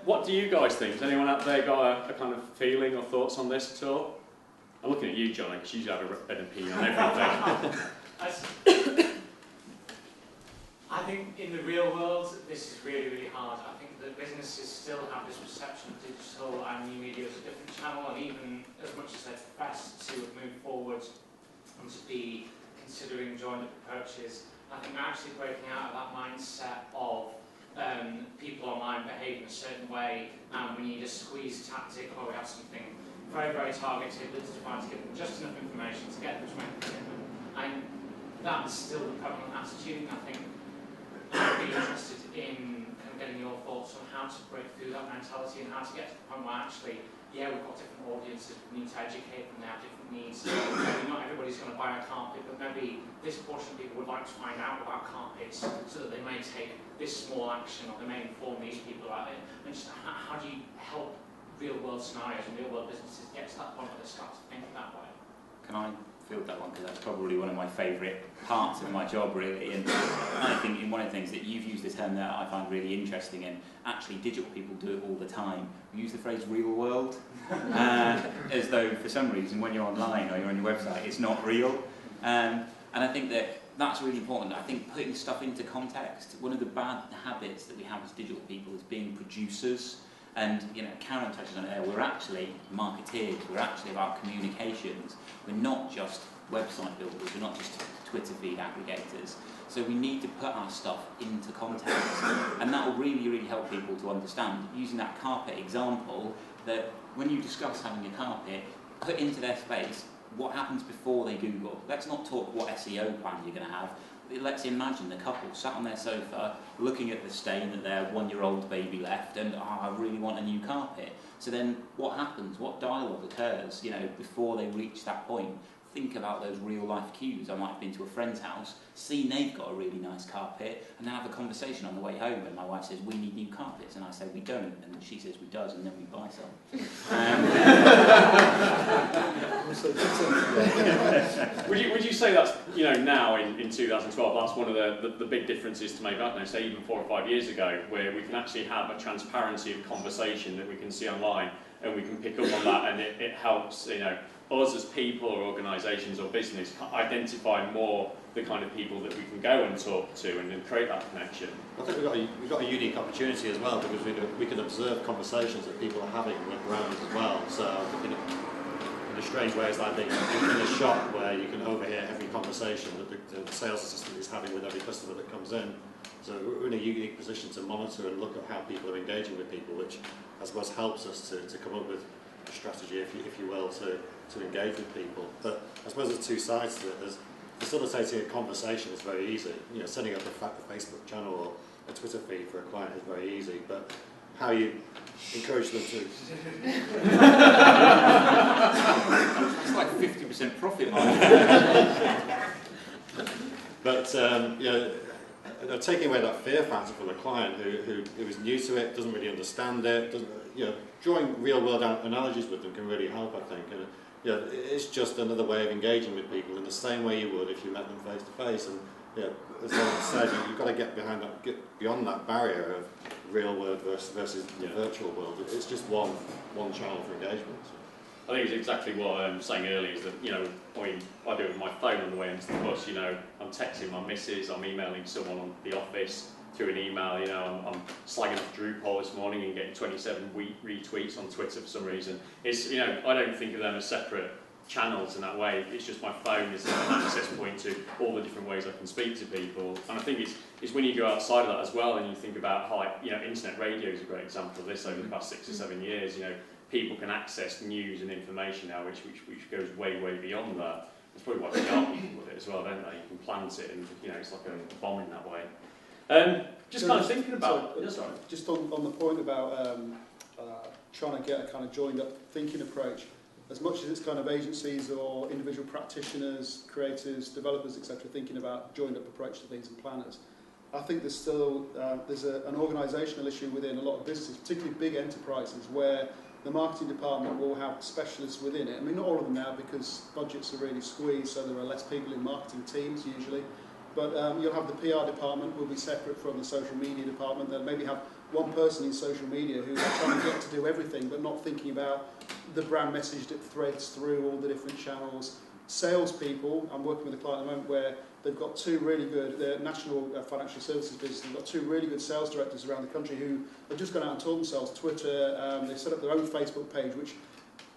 what do you guys think? Has anyone out there got a kind of feeling or thoughts on this at all? I'm looking at you, Johnny, because you have an opinion on everything. I think in the real world, this is really, really hard. I think that businesses still have this perception of digital and new media as a different channel, and even as much as they profess to move forward and to be considering joint approaches, I think they're actually breaking out of that mindset of people online behaving a certain way, and we need a squeeze tactic, or we have something very, very targeted that's defined to give them just enough information to get them to make a commitment. And that's still the prevalent attitude, and I think I'd be interested in kind of getting your thoughts on how to break through that mentality and how to get to the point where actually, yeah, we've got different audiences, we need to educate them, they have different needs. Maybe not everybody's going to buy a carpet, but maybe this portion of people would like to find out about carpets so that they may take this small action, or they may inform these people about it. And just how do you help real world scenarios and real world businesses get to that point where they start to think that way? Can I field that one, because that's probably one of my favourite parts of my job, really. And I think one of the things that you've used the term that I find really interesting, and actually digital people do it all the time. We use the phrase real world, as though for some reason when you're online or you're on your website it's not real. And I think that's really important. I think putting stuff into context, one of the bad habits that we have as digital people is being producers. And Karen touches on it there, we're actually marketeers, we're actually about communications, we're not just website builders, we're not just Twitter feed aggregators. So we need to put our stuff into context, and that will really, really help people to understand. Using that carpet example, that when you discuss having a carpet, put into their space what happens before they Google. Let's not talk what SEO plan you're going to have. Let's imagine the couple sat on their sofa looking at the stain that their one-year-old baby left, and I really want a new carpet. So then what happens? What dialogue occurs, before they reach that point? Think about those real-life cues. I might have been to a friend's house, seen they've got a really nice carpet, and then have a conversation on the way home, and my wife says, we need new carpets, and I say, we don't, and she says, we does, and then we buy some. Would you say that's, now in 2012, that's one of the big differences to maybe, I don't know, say even 4 or 5 years ago, where we can actually have a transparency of conversation that we can see online, and we can pick up on that, and it helps, us as people or organisations or business identify more the kind of people that we can go and talk to and create that connection. I think we've got a unique opportunity as well, because we can observe conversations that people are having around as well. So in a strange way, it's like being in a shop where you can overhear every conversation that the sales assistant is having with every customer that comes in. So we're in a unique position to monitor and look at how people are engaging with people, which I suppose helps us to come up with a strategy, if you will, to engage with people. But I suppose there's two sides to it. There's facilitating a conversation is very easy. Setting up a Facebook channel or a Twitter feed for a client is very easy. But how you encourage them to... It's like 50% profit margin. But taking away that fear factor from the client who is new to it, doesn't really understand it, drawing real world analogies with them can really help, I think. And it's just another way of engaging with people in the same way you would if you met them face to face. And as Lauren said, you've got to get beyond that barrier of real world versus the virtual world. It's just one channel for engagement. I think it's exactly what I was saying earlier, is that, I do it with my phone on the way into the bus, I'm texting my missus, I'm emailing someone on the office through an email, I'm slagging off Drupal this morning and getting 27 retweets on Twitter for some reason. It's, I don't think of them as separate channels in that way. It's just my phone is an access point to all the different ways I can speak to people. And I think it's when you go outside of that as well and you think about how, internet radio is a great example of this over the past 6 or 7 years. People can access news and information now, which goes way, way beyond that. That's probably why PR people with it as well, don't they? You can plant it and, it's like a bomb in that way. Just kind of thinking about... Just on the point about trying to get a kind of joined up thinking approach, as much as it's kind of agencies or individual practitioners, creators, developers, etc., thinking about joined up approach to things and planners, I think there's still an organisational issue within a lot of businesses, particularly big enterprises, where the marketing department will have specialists within it. I mean, not all of them now, because budgets are really squeezed, so there are less people in marketing teams usually. But you'll have the PR department will be separate from the social media department. They'll maybe have one person in social media who's trying to get to do everything but not thinking about the brand message that threads through all the different channels. Salespeople, I'm working with a client at the moment where they've got two really good, they're national financial services business, they've got two really good sales directors around the country who have just gone out and taught themselves Twitter, they've set up their own Facebook page, which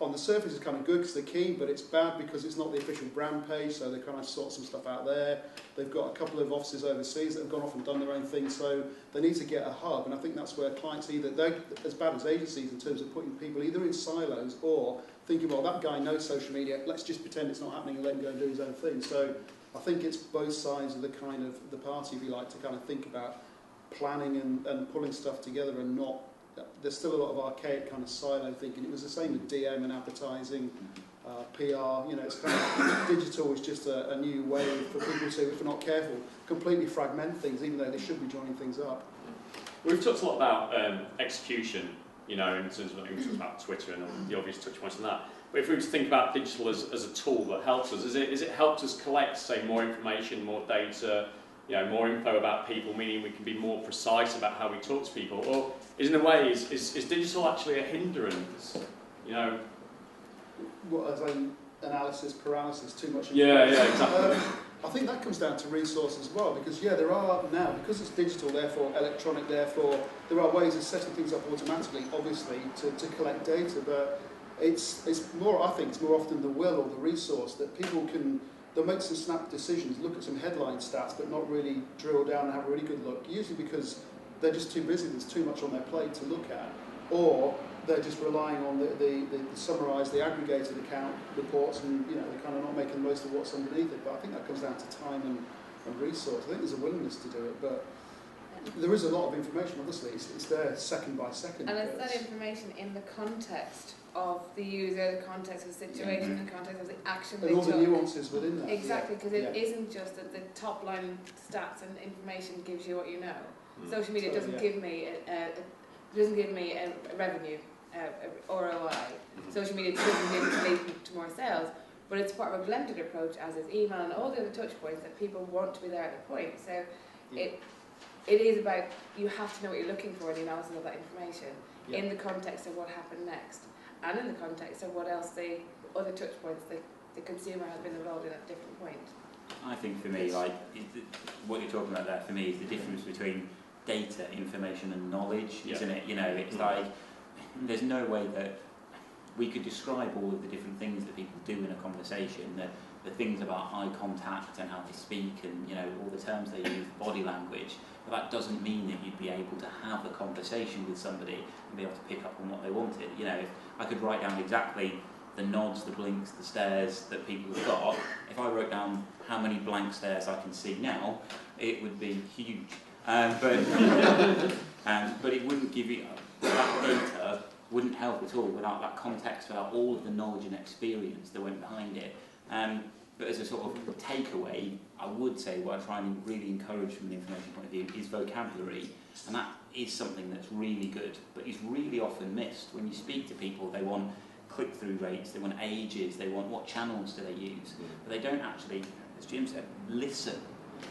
on the surface is kind of good because they're keen, but it's bad because it's not the official brand page, so they kind of sort some stuff out there. They've got a couple of offices overseas that have gone off and done their own thing, so they need to get a hub, and I think that's where clients they're as bad as agencies in terms of putting people either in silos or thinking, well, that guy knows social media, let's just pretend it's not happening and let him go and do his own thing. So I think it's both sides of the kind of the party, if you like, to kind of think about planning and pulling stuff together and not. There's still a lot of archaic kind of silo thinking. It was the same with DM and advertising, PR. You know, it's kind of digital is just a new way for people to, if they're not careful, completely fragment things, even though they should be joining things up. We've talked a lot about execution, you know, in terms of we talked about Twitter and the obvious touch points on that. But if we were to think about digital as a tool that helps us, is it helped us collect, say, more information, more data, you know, more info about people, meaning we can be more precise about how we talk to people? Or is in a way, is digital actually a hindrance? You know? What, as in analysis paralysis, too much information? Yeah, exactly. I think that comes down to resource as well, because yeah, there are now, because it's digital, therefore electronic, therefore there are ways of setting things up automatically, obviously, to collect data, but it's more, I think it's more often the will or the resource that people can, they'll make some snap decisions, look at some headline stats, but not really drill down and have a really good look, usually because they're just too busy, there's too much on their plate to look at, or they're just relying on the summarised, the aggregated account reports, and you know, they're kind of not making the most of what's underneath it. But I think that comes down to time and resource. I think there's a willingness to do it, but there is a lot of information, obviously. It's there second by second. And it's that information in the context of the user, the context of the situation, the context of the action they took. And all the nuances within that. Exactly, because it isn't just that the top line stats and information gives you what you know. Social media doesn't give me a revenue, ROI. Social media doesn't give me lead to more sales, but it's part of a blended approach, as is email and all the other touch points that people want to be there at the point. So it is about, you have to know what you're looking for in the analysis of that information in the context of what happened next, and in the context of what else the other touch points the consumer has been involved in at different points. I think for me, like what you're talking about there, for me, is the difference between data, information and knowledge, isn't it? You know, it's like, there's no way that we could describe all of the different things that people do in a conversation, the things about eye contact and how they speak and, you know, all the terms they use, body language, but that doesn't mean that you'd be able to have a conversation with somebody and be able to pick up on what they wanted. You know, if I could write down exactly the nods, the blinks, the stares that people have got, if I wrote down how many blank stares I can see now, it would be huge. But it wouldn't give you, that data wouldn't help at all without that context, without all of the knowledge and experience that went behind it. But as a sort of takeaway, I would say what I try and really encourage from an information point of view is vocabulary, and that is something that's really good, but is really often missed. When you speak to people, they want click-through rates, they want ages, they want what channels do they use, but they don't actually, as Jim said, listen.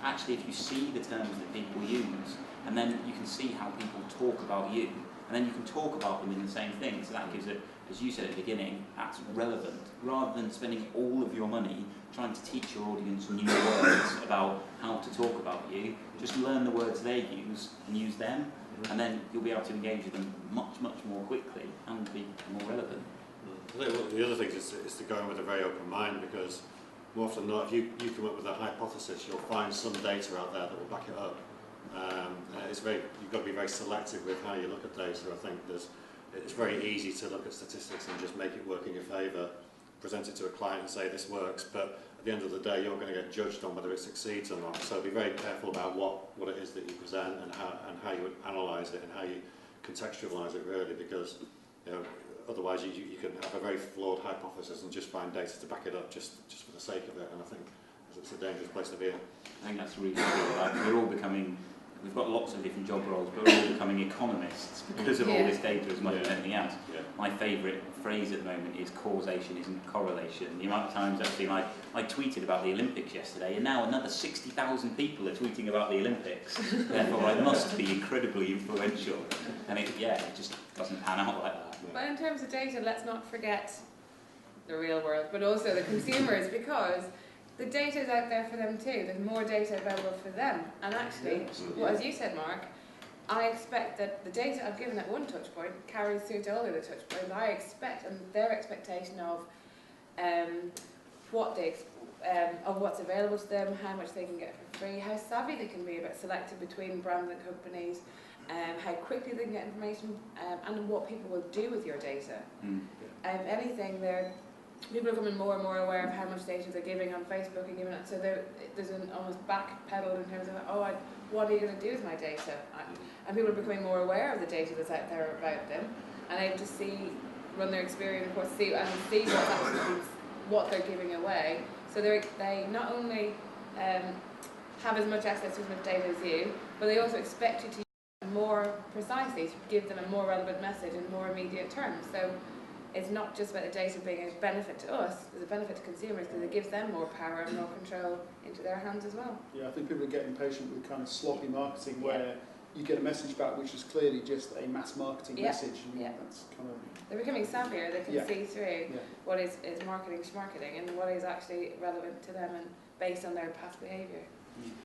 Actually, if you see the terms that people use, and then you can see how people talk about you, and then you can talk about them in the same thing, so that gives it, as you said at the beginning, that's relevant, rather than spending all of your money trying to teach your audience new words about how to talk about you. Just learn the words they use and use them, and then you'll be able to engage with them much, much more quickly and be more relevant. I think the other thing is to go in with a very open mind, because more often than not, if you come up with a hypothesis, you'll find some data out there that will back it up. You've got to be very selective with how you look at data. I think it's very easy to look at statistics and just make it work in your favour, present it to a client and say this works, but at the end of the day you're going to get judged on whether it succeeds or not. So be very careful about what it is that you present and how you would analyse it and how you contextualise it, really, because you know, otherwise you can have a very flawed hypothesis and just find data to back it up just for the sake of it, and I think it's a dangerous place to be in. I think that's really true. Like, we're all becoming we've got lots of different job roles, but we're all becoming economists because of all this data as much as anything else. Yeah. My favourite phrase at the moment is causation isn't correlation. The amount of times actually I tweeted about the Olympics yesterday, and now another 60,000 people are tweeting about the Olympics. Therefore, I must be incredibly influential. And it just doesn't pan out like that. But in terms of data, let's not forget the real world, but also the consumers, because the data is out there for them too. There's more data available for them. And actually, well, as you said, Mark, I expect that the data I've given at one touch point carries through to all the other touch points. I expect, and their expectation of what's available to them, how much they can get for free, how savvy they can be about selecting between brands and companies, how quickly they can get information, and what people will do with your data. If anything, people are becoming more and more aware of how much data they're giving on Facebook and giving it. So there's an almost backpedal in terms of, what are you going to do with my data? And people are becoming more aware of the data that's out there about them, and able to run their experience, of course, see what they're giving away. So they not only have as much access to as much data as you, but they also expect you to use it more precisely, to give them a more relevant message in more immediate terms. So it's not just about the data being a benefit to us, there's a benefit to consumers because it gives them more power and more control into their hands as well. Yeah, I think people are getting impatient with kind of sloppy marketing where you get a message back which is clearly just a mass marketing message. And that's kind of... They're becoming savvier, they can see through what is marketing schmarketing and what is actually relevant to them and based on their past behaviour.